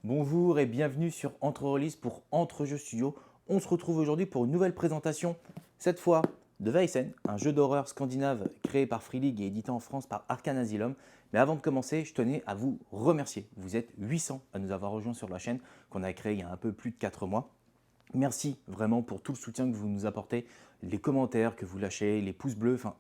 Bonjour et bienvenue sur Entre Release pour Entre Jeux Studio. On se retrouve aujourd'hui pour une nouvelle présentation, cette fois de Weissen, un jeu d'horreur scandinave créé par Free League et édité en France par Arcane Asylum. Mais avant de commencer, je tenais à vous remercier. Vous êtes 800 à nous avoir rejoints sur la chaîne qu'on a créée il y a un peu plus de 4 mois. Merci vraiment pour tout le soutien que vous nous apportez, les commentaires que vous lâchez, les pouces bleus, enfin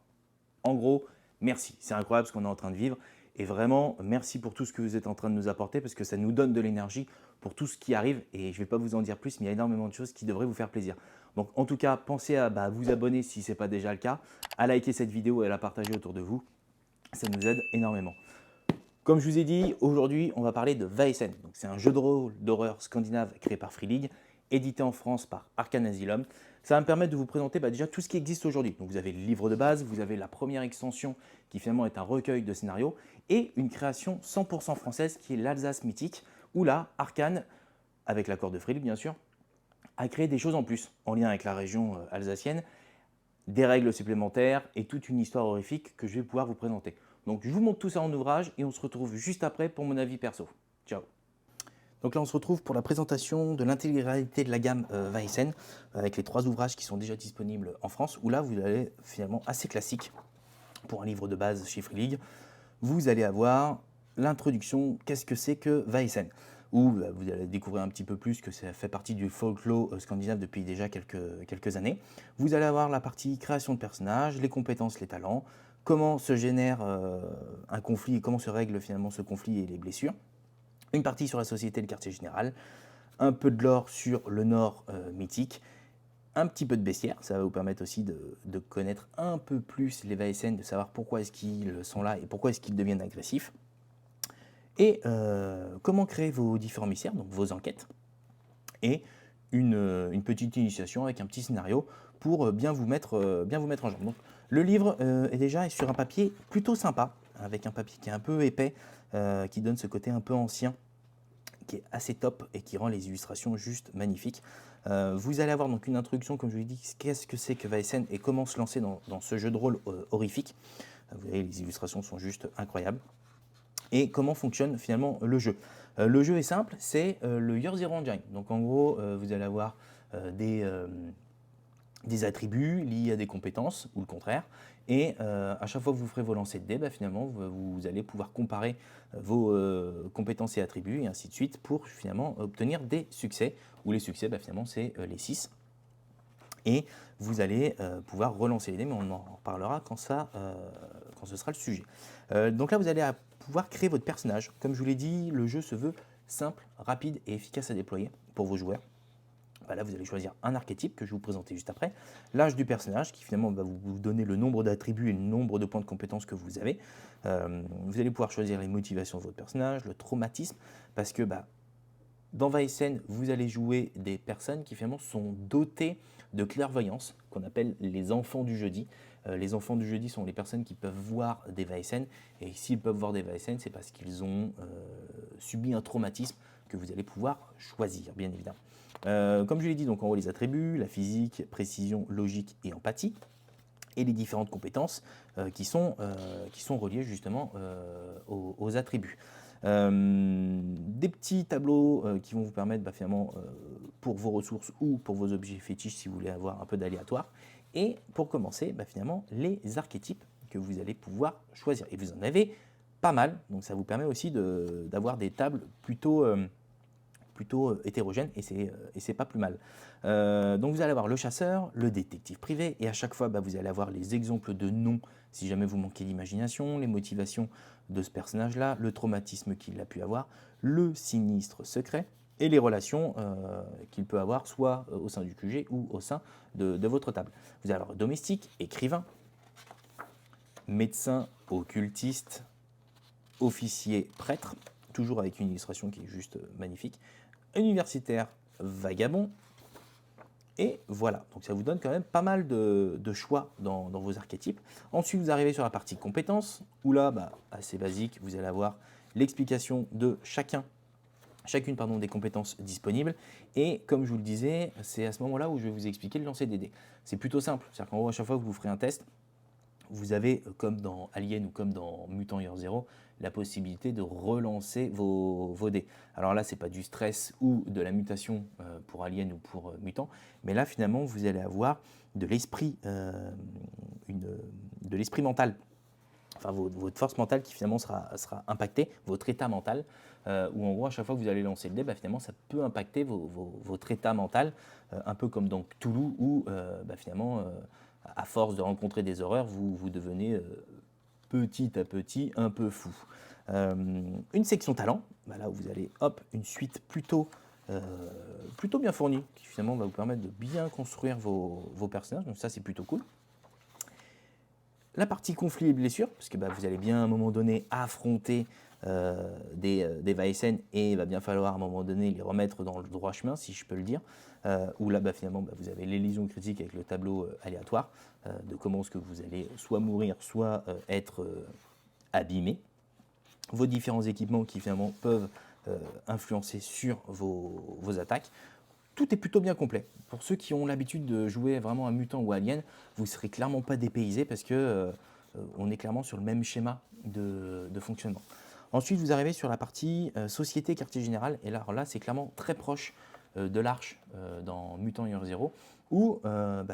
en gros, merci. C'est incroyable ce qu'on est en train de vivre. Et vraiment, merci pour tout ce que vous êtes en train de nous apporter parce que ça nous donne de l'énergie pour tout ce qui arrive. Et je ne vais pas vous en dire plus, mais il y a énormément de choses qui devraient vous faire plaisir. Donc en tout cas, pensez à vous abonner si ce n'est pas déjà le cas, à liker cette vidéo et à la partager autour de vous. Ça nous aide énormément. Comme je vous ai dit, aujourd'hui, on va parler de Weissen. C'est un jeu de rôle d'horreur scandinave créé par Free League, édité en France par Arcane Asylum. Ça va me permettre de vous présenter déjà tout ce qui existe aujourd'hui. Donc vous avez le livre de base, vous avez la première extension qui finalement est un recueil de scénarios et une création 100% française qui est l'Alsace mythique, où là, Arcane, avec l'accord de Free League bien sûr, a créé des choses en plus en lien avec la région alsacienne, des règles supplémentaires et toute une histoire horrifique que je vais pouvoir vous présenter. Donc je vous montre tout ça en ouvrage et on se retrouve juste après pour mon avis perso. Ciao. Donc là on se retrouve pour la présentation de l'intégralité de la gamme Weissen avec les 3 ouvrages qui sont déjà disponibles en France où là vous allez finalement assez classique pour un livre de base chez Free League. Vous allez avoir l'introduction, qu'est-ce que c'est que Weissen, où vous allez découvrir un petit peu plus que ça fait partie du folklore scandinave depuis déjà quelques années. Vous allez avoir la partie création de personnages, les compétences, les talents, comment se génère un conflit et comment se règle finalement ce conflit et les blessures. Une partie sur la société et le quartier général, un peu de lore sur le Nord mythique, un petit peu de bestiaire, ça va vous permettre aussi de connaître un peu plus les Weissen, de savoir pourquoi est-ce qu'ils sont là et pourquoi est-ce qu'ils deviennent agressifs. Et comment créer vos différents mystères, donc vos enquêtes, et une petite initiation avec un petit scénario pour bien vous mettre en jambe. Donc, le livre est déjà sur un papier plutôt sympa, avec un papier qui est un peu épais, qui donne ce côté un peu ancien, qui est assez top et qui rend les illustrations juste magnifiques. Vous allez avoir donc une introduction, comme je vous l'ai dit, qu'est-ce que c'est que Weissen et comment se lancer dans ce jeu de rôle horrifique. Vous voyez, les illustrations sont juste incroyables. Et comment fonctionne finalement le jeu. Le jeu est simple, c'est le Year Zero Engine. Donc en gros, vous allez avoir des attributs liés à des compétences ou le contraire. Et à chaque fois que vous ferez vos lancers de dés, finalement, vous allez pouvoir comparer vos compétences et attributs et ainsi de suite pour finalement obtenir des succès. Où les succès, finalement, c'est les 6. Et vous allez pouvoir relancer les dés, mais on en reparlera quand ce sera le sujet. Donc là, vous allez pouvoir créer votre personnage. Comme je vous l'ai dit, le jeu se veut simple, rapide et efficace à déployer pour vos joueurs. Là, vous allez choisir un archétype que je vais vous présenter juste après, l'âge du personnage qui finalement va vous donner le nombre d'attributs et le nombre de points de compétences que vous avez. Vous allez pouvoir choisir les motivations de votre personnage, le traumatisme, parce que dans Weissen, vous allez jouer des personnes qui finalement sont dotées de clairvoyance, qu'on appelle les enfants du jeudi. Les enfants du jeudi sont les personnes qui peuvent voir des Weissen, et s'ils peuvent voir des Weissen, c'est parce qu'ils ont subi un traumatisme que vous allez pouvoir choisir, bien évidemment. Comme je l'ai dit, donc en haut les attributs, la physique, précision, logique et empathie, et les différentes compétences qui sont reliées justement aux attributs. Des petits tableaux qui vont vous permettre finalement pour vos ressources ou pour vos objets fétiches si vous voulez avoir un peu d'aléatoire. Et pour commencer, finalement, les archétypes que vous allez pouvoir choisir. Et vous en avez pas mal, donc ça vous permet aussi d'avoir des tables plutôt hétérogène et c'est pas plus mal. Donc vous allez avoir le chasseur, le détective privé et à chaque fois vous allez avoir les exemples de noms si jamais vous manquez d'imagination, les motivations de ce personnage-là, le traumatisme qu'il a pu avoir, le sinistre secret et les relations qu'il peut avoir soit au sein du QG ou au sein de votre table. Vous allez avoir domestique, écrivain, médecin, occultiste, officier, prêtre, toujours avec une illustration qui est juste magnifique, universitaire, vagabond, et voilà. Donc ça vous donne quand même pas mal de choix dans vos archétypes. Ensuite, vous arrivez sur la partie compétences, où là, assez basique, vous allez avoir l'explication de chacune des compétences disponibles. Et comme je vous le disais, c'est à ce moment-là où je vais vous expliquer le lancer des dés. C'est plutôt simple, c'est-à-dire qu'en gros, à chaque fois que vous ferez un test, vous avez, comme dans Alien ou comme dans Mutant Year Zero, la possibilité de relancer vos dés. Alors là, ce n'est pas du stress ou de la mutation pour Alien ou pour Mutant, mais là, finalement, vous allez avoir de l'esprit mental, enfin votre force mentale qui finalement sera impactée, votre état mental, où en gros à chaque fois que vous allez lancer le dé, finalement ça peut impacter votre état mental, un peu comme dans Cthulhu où finalement à force de rencontrer des horreurs, vous devenez petit à petit un peu fou. Une section talent, là où vous allez une suite plutôt bien fournie qui finalement va vous permettre de bien construire vos personnages, donc ça c'est plutôt cool. La partie conflit et blessures, parce que vous allez bien à un moment donné affronter des Vaesen et il va bien falloir à un moment donné les remettre dans le droit chemin, si je peux le dire, où là finalement vous avez les lésions critiques avec le tableau aléatoire de comment est-ce que vous allez soit mourir, soit être abîmé. Vos différents équipements qui finalement peuvent influencer sur vos attaques. Tout est plutôt bien complet. Pour ceux qui ont l'habitude de jouer vraiment à Mutant ou Alien, vous ne serez clairement pas dépaysé parce que on est clairement sur le même schéma de fonctionnement. Ensuite, vous arrivez sur la partie société quartier général, et là c'est clairement très proche de l'Arche dans Mutant Year Zero, où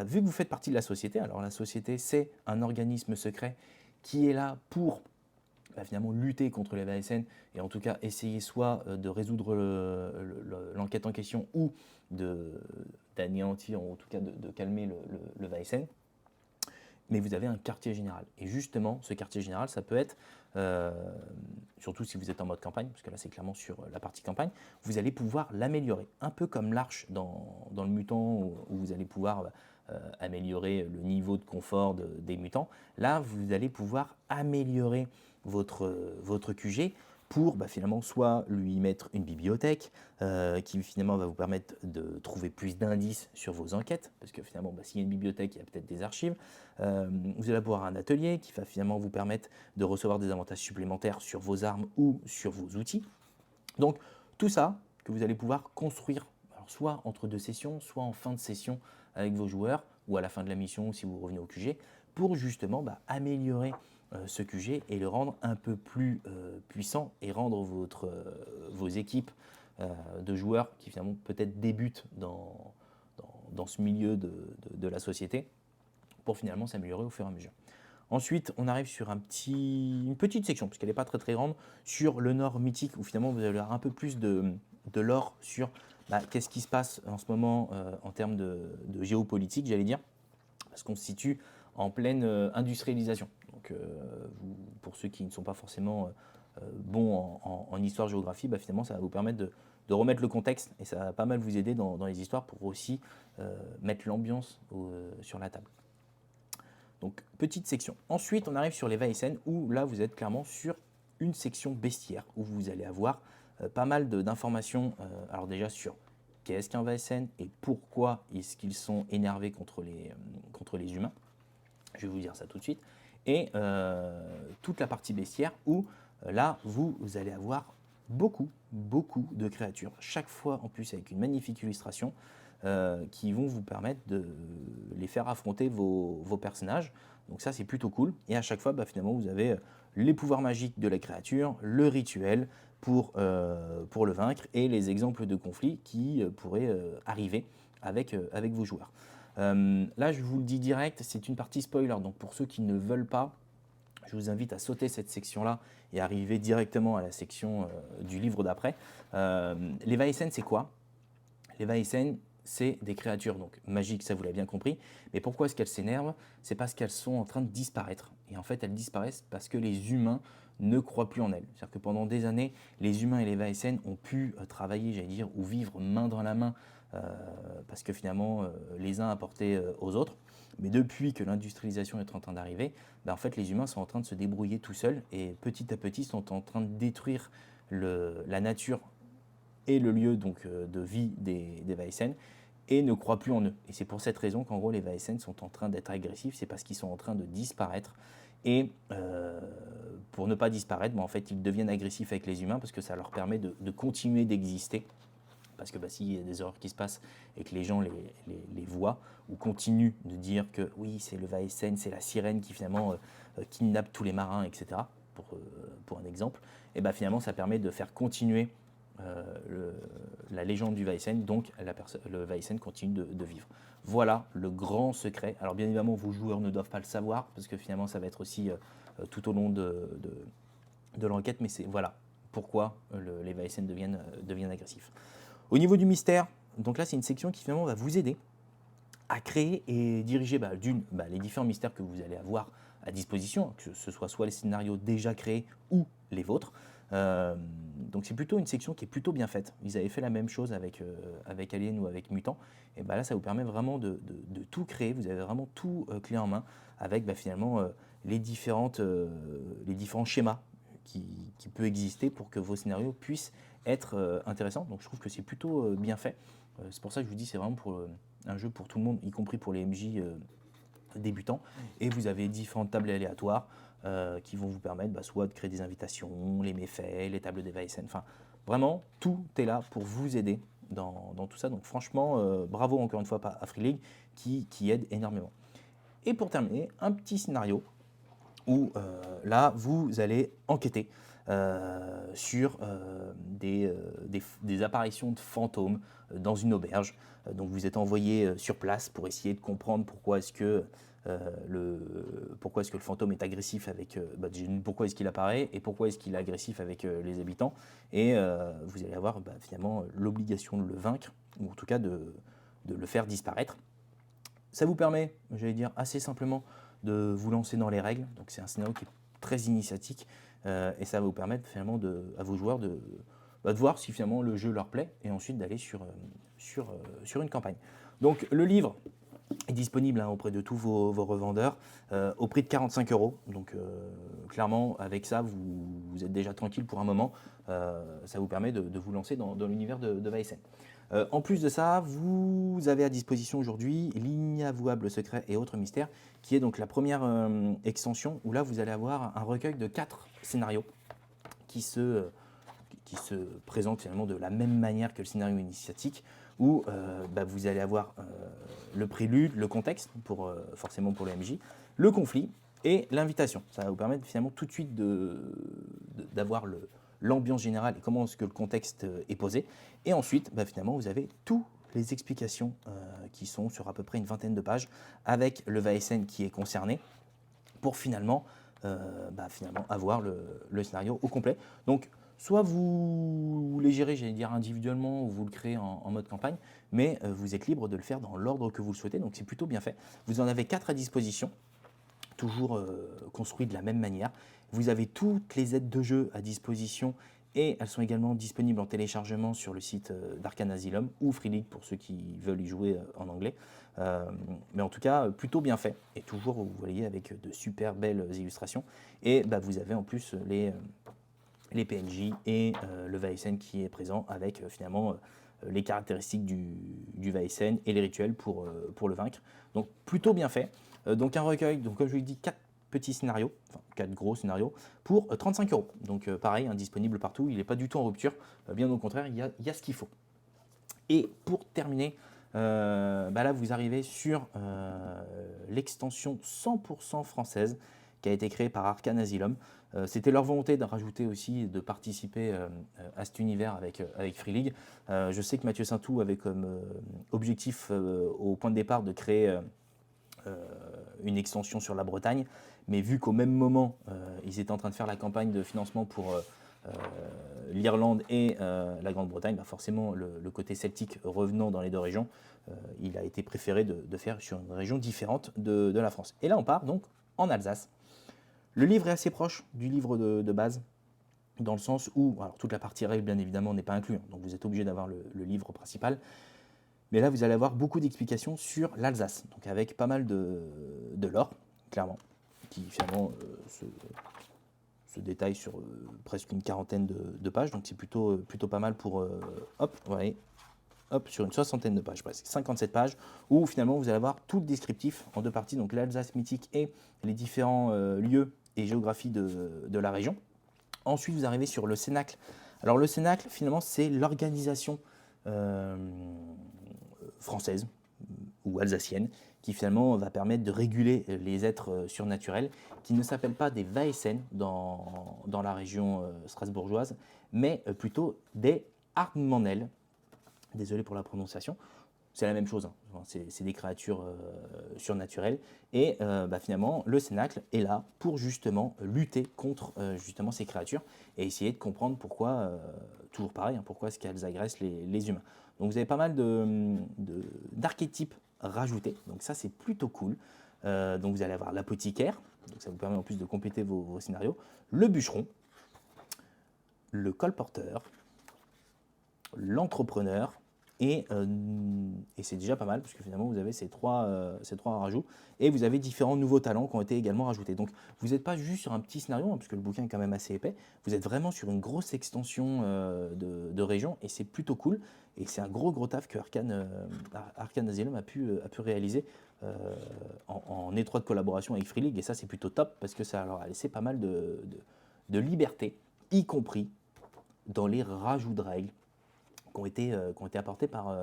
vu que vous faites partie de la société, alors la société c'est un organisme secret qui est là pour finalement lutter contre les VSN et en tout cas essayer soit de résoudre l'enquête en question ou d'anéantir, ou en tout cas de calmer le VSN. Mais vous avez un quartier général. Et justement, ce quartier général, ça peut être, surtout si vous êtes en mode campagne, parce que là c'est clairement sur la partie campagne, vous allez pouvoir l'améliorer. Un peu comme l'Arche dans le Mutant, où vous allez pouvoir améliorer le niveau de confort des mutants. Là, vous allez pouvoir améliorer votre QG pour finalement soit lui mettre une bibliothèque qui finalement va vous permettre de trouver plus d'indices sur vos enquêtes, parce que finalement s'il y a une bibliothèque, il y a peut-être des archives. Vous allez avoir un atelier qui va finalement vous permettre de recevoir des avantages supplémentaires sur vos armes ou sur vos outils. Donc tout ça que vous allez pouvoir construire, alors soit entre deux sessions, soit en fin de session avec vos joueurs, ou à la fin de la mission si vous revenez au QG, pour justement améliorer ce QG et le rendre un peu plus puissant et rendre vos équipes de joueurs qui finalement peut-être débutent dans ce milieu de la société pour finalement s'améliorer au fur et à mesure. Ensuite, on arrive sur une petite section, puisqu'elle n'est pas très très grande, sur le Nord mythique, où finalement vous allez avoir un peu plus de lore sur qu'est-ce qui se passe en ce moment en termes de géopolitique, j'allais dire, parce qu'on se situe en pleine industrialisation. Donc, pour ceux qui ne sont pas forcément bons en histoire-géographie, finalement, ça va vous permettre de remettre le contexte, et ça va pas mal vous aider dans les histoires pour aussi mettre l'ambiance sur la table. Donc, petite section. Ensuite, on arrive sur les Vaesen, où là, vous êtes clairement sur une section bestiaire, où vous allez avoir pas mal d'informations, alors déjà sur qu'est-ce qu'un Vaesen et pourquoi est-ce qu'ils sont énervés contre les humains. Je vais vous dire ça tout de suite. Et toute la partie bestiaire, où là, vous allez avoir beaucoup de créatures, chaque fois en plus avec une magnifique illustration, qui vont vous permettre de les faire affronter vos personnages. Donc ça c'est plutôt cool. Et à chaque fois finalement vous avez les pouvoirs magiques de la créature, le rituel pour le vaincre et les exemples de conflits qui pourraient arriver avec vos joueurs. Là je vous le dis direct, c'est une partie spoiler, donc pour ceux qui ne veulent pas, je vous invite à sauter cette section-là et arriver directement à la section du livre d'après. Les Vaesen, c'est quoi? Les Vaesen, c'est des créatures donc magiques, ça vous l'avez bien compris. Mais pourquoi est-ce qu'elles s'énervent? C'est parce qu'elles sont en train de disparaître. Et en fait, elles disparaissent parce que les humains ne croient plus en elles. C'est-à-dire que pendant des années, les humains et les Vaesen ont pu travailler, j'allais dire, ou vivre main dans la main, parce que finalement, les uns apportaient aux autres. Mais depuis que l'industrialisation est en train d'arriver, en fait, les humains sont en train de se débrouiller tout seuls et petit à petit sont en train de détruire la nature et le lieu donc, de vie des Vaesen et ne croient plus en eux. Et c'est pour cette raison qu'en gros les Vaesen sont en train d'être agressifs, c'est parce qu'ils sont en train de disparaître. Et pour ne pas disparaître, en fait, ils deviennent agressifs avec les humains parce que ça leur permet de continuer d'exister Parce que s'il y a des erreurs qui se passent et que les gens les voient ou continuent de dire que oui, c'est le Vaesen, c'est la sirène qui finalement kidnappe tous les marins, etc., pour un exemple, et finalement ça permet de faire continuer la légende du Vaesen, donc le Vaesen continue de vivre. Voilà le grand secret. Alors bien évidemment, vos joueurs ne doivent pas le savoir, parce que finalement ça va être aussi tout au long de l'enquête, mais c'est voilà pourquoi les Vaesen deviennent agressifs. Au niveau du mystère, donc là c'est une section qui finalement va vous aider à créer et diriger les différents mystères que vous allez avoir à disposition, que ce soit les scénarios déjà créés ou les vôtres. Donc c'est plutôt une section qui est plutôt bien faite. Ils avaient fait la même chose avec Alien ou avec Mutant. Et là, ça vous permet vraiment de tout créer. Vous avez vraiment tout clé en main avec finalement les différents schémas qui peuvent exister pour que vos scénarios puissent être intéressants. Donc je trouve que c'est plutôt bien fait. C'est pour ça que je vous dis c'est vraiment un jeu pour tout le monde, y compris pour les MJ débutants. Et vous avez différentes tables aléatoires qui vont vous permettre soit de créer des invitations, les méfaits, les tables des Vaesen. Enfin, vraiment, tout est là pour vous aider dans tout ça. Donc franchement, bravo encore une fois à Free League qui aide énormément. Et pour terminer, un petit scénario où là, vous allez enquêter sur des apparitions de fantômes dans une auberge. Donc vous êtes envoyé sur place pour essayer de comprendre pourquoi est-ce que le fantôme est agressif avec pourquoi est-ce qu'il apparaît et pourquoi est-ce qu'il est agressif avec les habitants. Et vous allez avoir finalement l'obligation de le vaincre, ou en tout cas de le faire disparaître. Ça vous permet, j'allais dire assez simplement, de vous lancer dans les règles. Donc c'est un scénario qui est très initiatique et ça va vous permettre finalement à vos joueurs de voir si finalement le jeu leur plaît et ensuite d'aller sur une campagne. Donc le livre est disponible auprès de tous vos revendeurs au prix de 45 €. Donc clairement avec ça vous êtes déjà tranquille pour un moment. Ça vous permet de vous lancer dans l'univers de Vaesen. En plus de ça, vous avez à disposition aujourd'hui l'Inavouable Secret et autres mystères, qui est donc la première extension où là vous allez avoir un recueil de 4 scénarios qui se présentent finalement de la même manière que le scénario initiatique, où vous allez avoir le prélude, le contexte, forcément pour le MJ, le conflit et l'invitation. Ça va vous permettre finalement tout de suite d'avoir l'ambiance générale et comment est-ce que le contexte est posé. Et ensuite, finalement, vous avez toutes les explications qui sont sur à peu près une vingtaine de pages avec le Vaesen qui est concerné pour finalement avoir le scénario au complet. Donc, soit vous les gérez, j'allais dire individuellement, ou vous le créez en mode campagne, mais vous êtes libre de le faire dans l'ordre que vous le souhaitez, donc c'est plutôt bien fait. Vous en avez 4 à disposition, toujours construits de la même manière. Vous avez toutes les aides de jeu à disposition et elles sont également disponibles en téléchargement sur le site d'Arkane Asylum ou Free League pour ceux qui veulent y jouer en anglais. Mais en tout cas, plutôt bien fait et toujours, vous voyez, avec de super belles illustrations. Et vous avez en plus les PNJ et le Vaesen qui est présent avec finalement les caractéristiques du Vaesen et les rituels pour le vaincre. Donc plutôt bien fait. Donc un recueil, donc comme je vous l'ai dit, 4 petits scénarios, enfin 4 gros scénarios, pour 35 €. Donc pareil, disponible partout, il n'est pas du tout en rupture, bien au contraire, il y a ce qu'il faut. Et pour terminer, là vous arrivez sur l'extension 100% française qui a été créée par Arkane Asylum. C'était leur volonté de rajouter aussi, de participer à cet univers avec Free League. Je sais que Mathieu Saintou avait comme objectif au point de départ de créer une extension sur la Bretagne, mais vu qu'au même moment, ils étaient en train de faire la campagne de financement pour l'Irlande et la Grande-Bretagne, forcément le côté celtique revenant dans les deux régions, il a été préféré de faire sur une région différente de la France. Et là on part donc en Alsace. Le livre est assez proche du livre de base, dans le sens où, alors toute la partie règles bien évidemment n'est pas inclue, donc vous êtes obligé d'avoir le livre principal, mais là vous allez avoir beaucoup d'explications sur l'Alsace, donc avec pas mal de lore, clairement, qui finalement se détaille sur presque une quarantaine de pages, donc c'est plutôt pas mal pour, sur une soixantaine de pages, presque 57 pages, où finalement vous allez avoir tout le descriptif en 2 parties, donc l'Alsace mythique et les différents lieux et géographies de la région. Ensuite vous arrivez sur le Cénacle. Alors le Cénacle finalement c'est l'organisation euh, française ou alsacienne, qui finalement va permettre de réguler les êtres surnaturels, qui ne s'appellent pas des Vaesen dans la région strasbourgeoise, mais plutôt des Hardmannel. Désolé pour la prononciation. C'est la même chose, hein. Enfin, c'est des créatures surnaturelles. Et finalement, le Cénacle est là pour justement lutter contre justement ces créatures et essayer de comprendre pourquoi, toujours pareil, hein, pourquoi est-ce qu'elles agressent les humains. Donc vous avez pas mal d'archétypes rajoutés, donc ça c'est plutôt cool. Donc vous allez avoir l'apothicaire, donc ça vous permet en plus de compléter vos scénarios, le bûcheron, le colporteur, l'entrepreneur, et c'est déjà pas mal, puisque finalement vous avez ces trois rajouts, et vous avez différents nouveaux talents qui ont été également rajoutés. Donc vous n'êtes pas juste sur un petit scénario, hein, puisque le bouquin est quand même assez épais, vous êtes vraiment sur une grosse extension de région, et c'est plutôt cool, et c'est un gros taf que Arcane Asylum a pu réaliser en étroite collaboration avec Free League, et ça c'est plutôt top, parce que ça leur a laissé pas mal de liberté, y compris dans les rajouts de règles qui ont été apportés par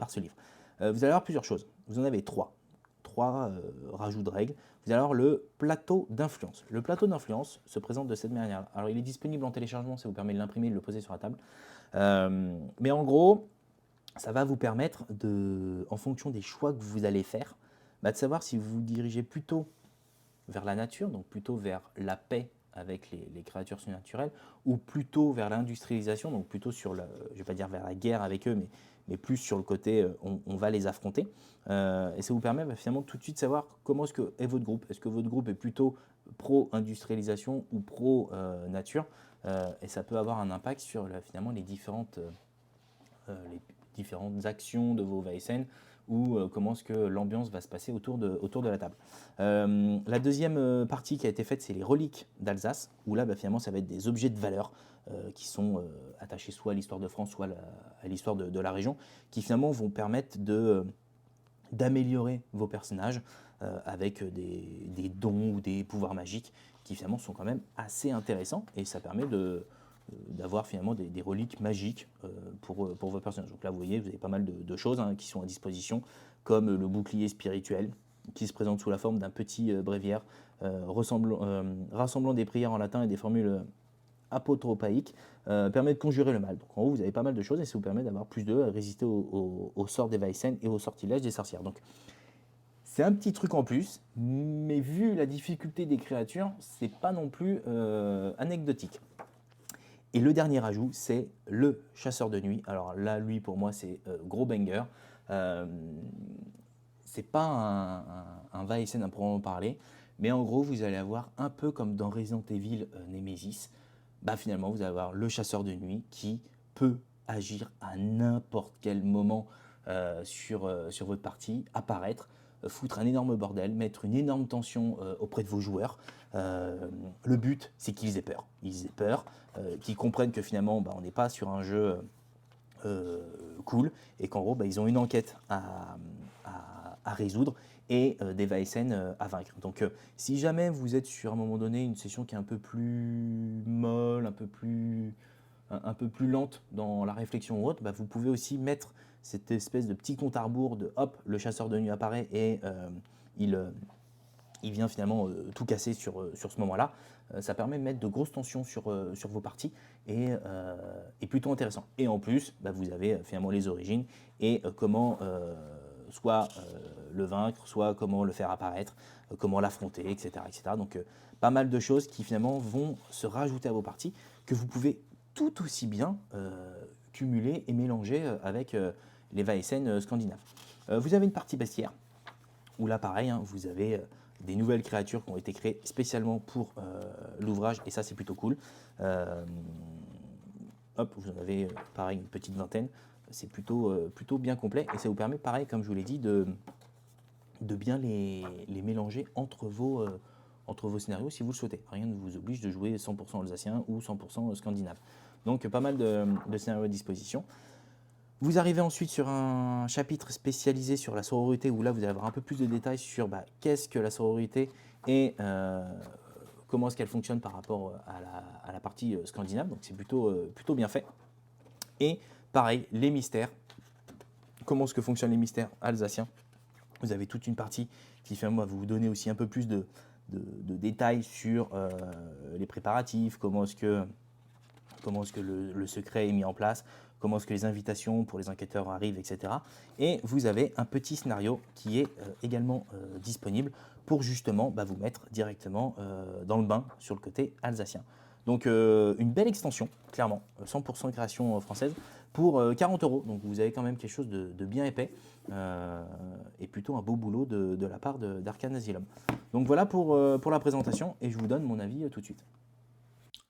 ce livre. Vous allez avoir plusieurs choses. Vous en avez trois rajouts de règles. Vous allez avoir le plateau d'influence. Le plateau d'influence se présente de cette manière. Alors, il est disponible en téléchargement, ça vous permet de l'imprimer et de le poser sur la table. Mais en gros, ça va vous permettre, en fonction des choix que vous allez faire, de savoir si vous vous dirigez plutôt vers la nature, donc plutôt vers la paix avec les créatures surnaturelles, ou plutôt vers l'industrialisation, donc plutôt sur, je ne vais pas dire vers la guerre avec eux, mais plus sur le côté on va les affronter. Et ça vous permet finalement tout de suite de savoir comment est votre groupe. Est-ce que votre groupe est plutôt pro-industrialisation ou pro-nature, et ça peut avoir un impact sur finalement les différentes actions de vos Vaesen, ou comment est-ce que l'ambiance va se passer autour de la table. La deuxième partie qui a été faite, c'est les reliques d'Alsace, où là, finalement, ça va être des objets de valeur qui sont attachés soit à l'histoire de France, soit à l'histoire de la région, qui finalement vont permettre d'améliorer vos personnages avec des dons ou des pouvoirs magiques qui finalement sont quand même assez intéressants, et ça permet d'avoir finalement des reliques magiques pour vos personnages. Donc là, vous voyez, vous avez pas mal de choses qui sont à disposition, comme le bouclier spirituel, qui se présente sous la forme d'un petit bréviaire rassemblant des prières en latin et des formules apotropaïques, permet de conjurer le mal. Donc en haut, vous avez pas mal de choses, et ça vous permet d'avoir plus de résister aux sorts des Vaesen et aux sortilèges des sorcières. Donc c'est un petit truc en plus, mais vu la difficulté des créatures, c'est pas non plus anecdotique. Et le dernier ajout, c'est le chasseur de nuit. Alors là, lui, pour moi, c'est gros banger. C'est pas un va-et-scène à proprement parler, mais en gros, vous allez avoir un peu comme dans Resident Evil Nemesis. Finalement, vous allez avoir le chasseur de nuit qui peut agir à n'importe quel moment sur votre partie, apparaître, foutre un énorme bordel, mettre une énorme tension auprès de vos joueurs. Le but, c'est qu'ils aient peur. Ils aient peur, qu'ils comprennent que finalement, on n'est pas sur un jeu cool, et qu'en gros, ils ont une enquête à résoudre et des Vaesen à vaincre. Donc si jamais vous êtes sur un moment donné une session qui est un peu plus molle, un peu plus lente dans la réflexion ou autre, vous pouvez aussi mettre cette espèce de petit compte à rebours de hop, le chasseur de nuit apparaît et il vient finalement tout casser sur ce moment-là. Ça permet de mettre de grosses tensions sur vos parties, et plutôt intéressant. Et en plus, vous avez finalement les origines et comment soit le vaincre, soit comment le faire apparaître, comment l'affronter, etc., etc. Donc pas mal de choses qui finalement vont se rajouter à vos parties, que vous pouvez tout aussi bien cumuler et mélanger avec les Vaesen scandinaves. Vous avez une partie bestiaire, où là pareil, vous avez des nouvelles créatures qui ont été créées spécialement pour l'ouvrage, et ça c'est plutôt cool. Hop, vous en avez pareil une petite vingtaine, c'est plutôt bien complet, et ça vous permet pareil, comme je vous l'ai dit, de bien les mélanger entre vos scénarios si vous le souhaitez. Rien ne vous oblige de jouer 100% alsacien ou 100% scandinave. Donc pas mal de scénarios à disposition. Vous arrivez ensuite sur un chapitre spécialisé sur la sororité, où là vous allez avoir un peu plus de détails sur qu'est-ce que la sororité et comment est-ce qu'elle fonctionne par rapport à la partie scandinave. Donc c'est plutôt bien fait. Et pareil, les mystères comment est-ce que fonctionnent les mystères alsaciens. Vous avez toute une partie qui finalement va vous donner aussi un peu plus de détails sur les préparatifs, comment est-ce que le secret est mis en place, comment est-ce que les invitations pour les enquêteurs arrivent, etc. Et vous avez un petit scénario qui est également disponible pour justement vous mettre directement dans le bain sur le côté alsacien. Donc une belle extension, clairement, 100% création française, pour 40 euros. Donc vous avez quand même quelque chose de bien épais et plutôt un beau boulot de la part d'Arcane Asylum. Donc voilà pour la présentation et je vous donne mon avis tout de suite.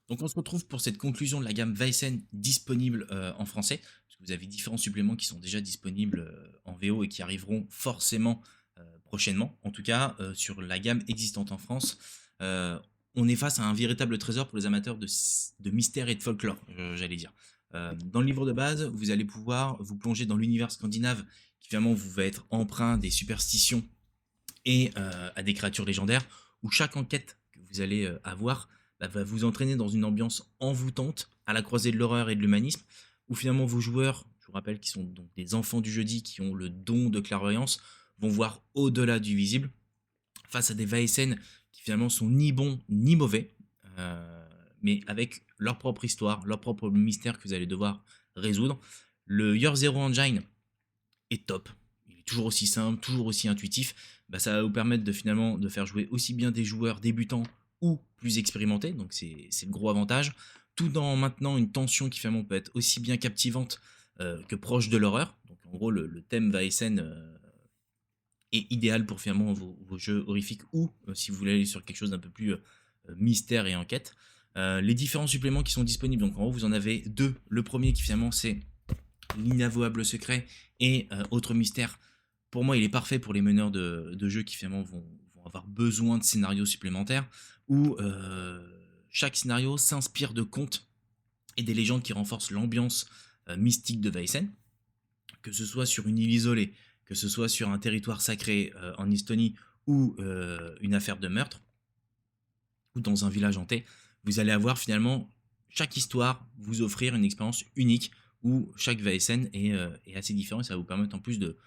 Donc on se retrouve pour cette conclusion de la gamme Weissen disponible en français, parce que vous avez différents suppléments qui sont déjà disponibles en VO et qui arriveront forcément prochainement. En tout cas, sur la gamme existante en France, on est face à un véritable trésor pour les amateurs de mystère et de folklore, j'allais dire. Dans le livre de base, vous allez pouvoir vous plonger dans l'univers scandinave, qui finalement vous va être empreint des superstitions et à des créatures légendaires, où chaque enquête que vous allez avoir va vous entraîner dans une ambiance envoûtante, à la croisée de l'horreur et de l'humanisme, où finalement vos joueurs, je vous rappelle, qui sont donc des enfants du jeudi, qui ont le don de clairvoyance, vont voir au-delà du visible, face à des Vaesen qui finalement sont ni bons ni mauvais, mais avec leur propre histoire, leur propre mystère que vous allez devoir résoudre. Le Year Zero Engine est top. Il est toujours aussi simple, toujours aussi intuitif. Ça va vous permettre de finalement de faire jouer aussi bien des joueurs débutants ou plus expérimentés, donc c'est le gros avantage, tout en maintenant une tension qui finalement peut être aussi bien captivante que proche de l'horreur. Donc en gros le thème Vaesen est idéal pour finalement vos jeux horrifiques ou si vous voulez aller sur quelque chose d'un peu plus mystère et enquête. Les différents suppléments qui sont disponibles, donc en haut vous en avez deux. Le premier qui finalement c'est l'inavouable secret et autre mystère. Pour moi il est parfait pour les meneurs de jeux qui finalement vont avoir besoin de scénarios supplémentaires, où chaque scénario s'inspire de contes et des légendes qui renforcent l'ambiance mystique de Vaesen, que ce soit sur une île isolée, que ce soit sur un territoire sacré en Estonie ou une affaire de meurtre, ou dans un village hanté. Vous allez avoir finalement chaque histoire vous offrir une expérience unique où chaque Vaesen est assez différent, et ça va vous permettre en plus de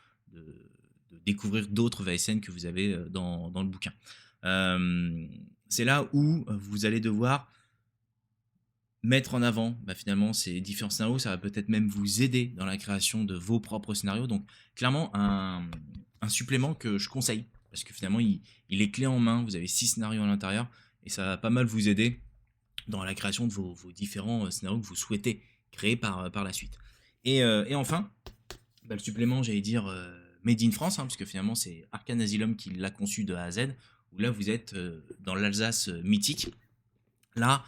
découvrir d'autres Vaesen que vous avez dans le bouquin. C'est là où vous allez devoir mettre en avant finalement ces différents scénarios. Ça va peut-être même vous aider dans la création de vos propres scénarios. Donc clairement un supplément que je conseille, parce que finalement il est clé en main. Vous avez 6 scénarios à l'intérieur et ça va pas mal vous aider dans la création de vos différents scénarios que vous souhaitez créer par la suite. Et enfin, le supplément, j'allais dire Made in France, parce que finalement c'est Arcane Asylum qui l'a conçu de A à Z, où là vous êtes dans l'Alsace mythique. Là,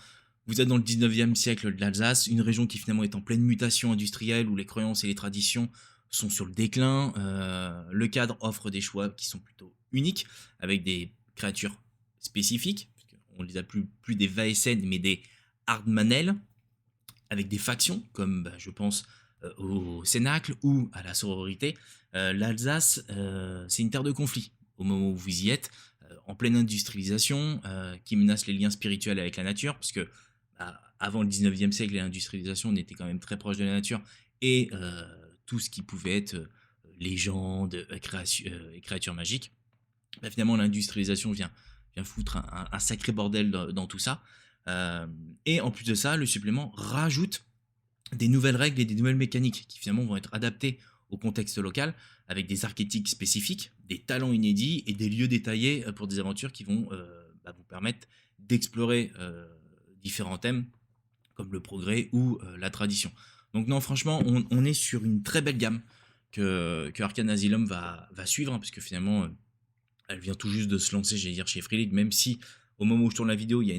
vous êtes dans le 19e siècle de l'Alsace, une région qui finalement est en pleine mutation industrielle, où les croyances et les traditions sont sur le déclin. Le cadre offre des choix qui sont plutôt uniques, avec des créatures spécifiques. On les a plus des Vaesen, mais des Hardmanel, avec des factions, comme je pense au Cénacle ou à la sororité. L'Alsace, c'est une terre de conflit au moment où vous y êtes, en pleine industrialisation, qui menace les liens spirituels avec la nature, parce que avant le 19e siècle, l'industrialisation était quand même très proche de la nature, et tout ce qui pouvait être légendes, créatures magiques. Finalement, l'industrialisation vient foutre un sacré bordel dans tout ça. Et en plus de ça, le supplément rajoute des nouvelles règles et des nouvelles mécaniques qui finalement vont être adaptées au contexte local, avec des archétypes spécifiques, des talents inédits et des lieux détaillés pour des aventures qui vont vous permettre d'explorer différents thèmes comme le progrès ou la tradition. Donc non, franchement, on est sur une très belle gamme que Arcane Asylum va suivre, parce que finalement elle vient tout juste de se lancer, j'allais dire, chez Free League, même si au moment où je tourne la vidéo, il y a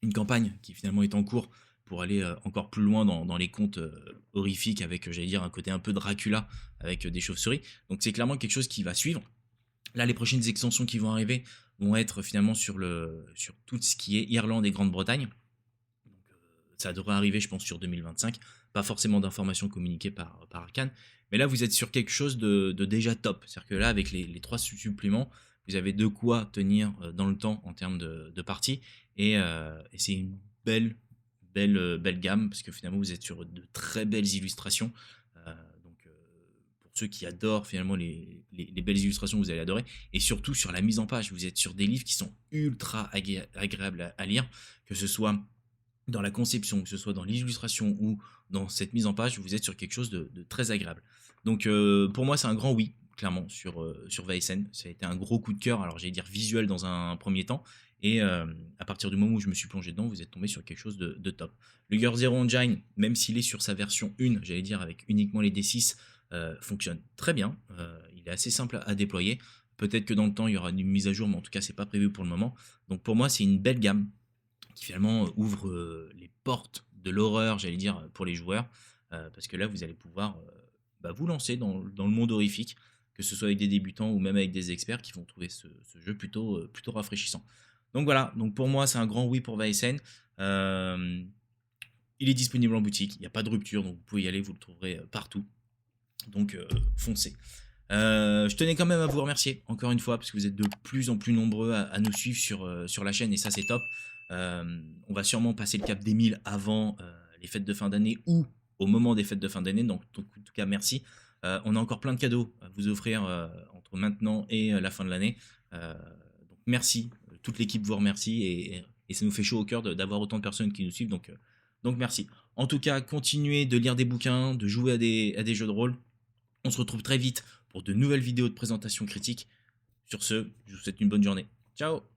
une campagne qui finalement est en cours pour aller encore plus loin dans les contes horrifiques, avec, j'allais dire, un côté un peu Dracula avec des chauves-souris. Donc c'est clairement quelque chose qui va suivre. Là, les prochaines extensions qui vont arriver vont être finalement sur tout ce qui est Irlande et Grande-Bretagne. Donc, ça devrait arriver, je pense, sur 2025. Pas forcément d'informations communiquées par Arcane. Mais là, vous êtes sur quelque chose de déjà top. C'est-à-dire que là, avec les 3 suppléments, vous avez de quoi tenir dans le temps en termes de parties. Et c'est une belle gamme, parce que finalement, vous êtes sur de très belles illustrations. ceux qui adorent finalement les belles illustrations, vous allez adorer. Et surtout sur la mise en page, vous êtes sur des livres qui sont ultra agréables à lire, que ce soit dans la conception, que ce soit dans l'illustration ou dans cette mise en page, vous êtes sur quelque chose de très agréable. Donc pour moi, c'est un grand oui, clairement, sur Weissen. Ça a été un gros coup de cœur, alors j'allais dire visuel dans un premier temps, et à partir du moment où je me suis plongé dedans, vous êtes tombé sur quelque chose de top. Le Year Zero Engine, même s'il est sur sa version 1, j'allais dire avec uniquement les D6, fonctionne très bien. Il est assez simple à déployer. Peut-être que dans le temps, il y aura une mise à jour, mais en tout cas, c'est pas prévu pour le moment. Donc pour moi, c'est une belle gamme qui finalement ouvre les portes de l'horreur, j'allais dire, pour les joueurs, parce que là, vous allez pouvoir vous lancer dans le monde horrifique, que ce soit avec des débutants ou même avec des experts qui vont trouver ce jeu plutôt rafraîchissant. Donc voilà, donc pour moi, c'est un grand oui pour Weissen. Il est disponible en boutique, il n'y a pas de rupture, donc vous pouvez y aller, vous le trouverez partout. Donc foncez. Je tenais quand même à vous remercier encore une fois parce que vous êtes de plus en plus nombreux à nous suivre sur la chaîne et ça c'est top. On va sûrement passer le cap des 1000 avant les fêtes de fin d'année ou au moment des fêtes de fin d'année, donc en tout cas merci. On a encore plein de cadeaux à vous offrir entre maintenant et la fin de l'année. Donc merci, toute l'équipe vous remercie et ça nous fait chaud au cœur d'avoir autant de personnes qui nous suivent, donc merci. En tout cas, continuez de lire des bouquins, de jouer à des jeux de rôle. On se retrouve très vite pour de nouvelles vidéos de présentation critique. Sur ce, je vous souhaite une bonne journée. Ciao!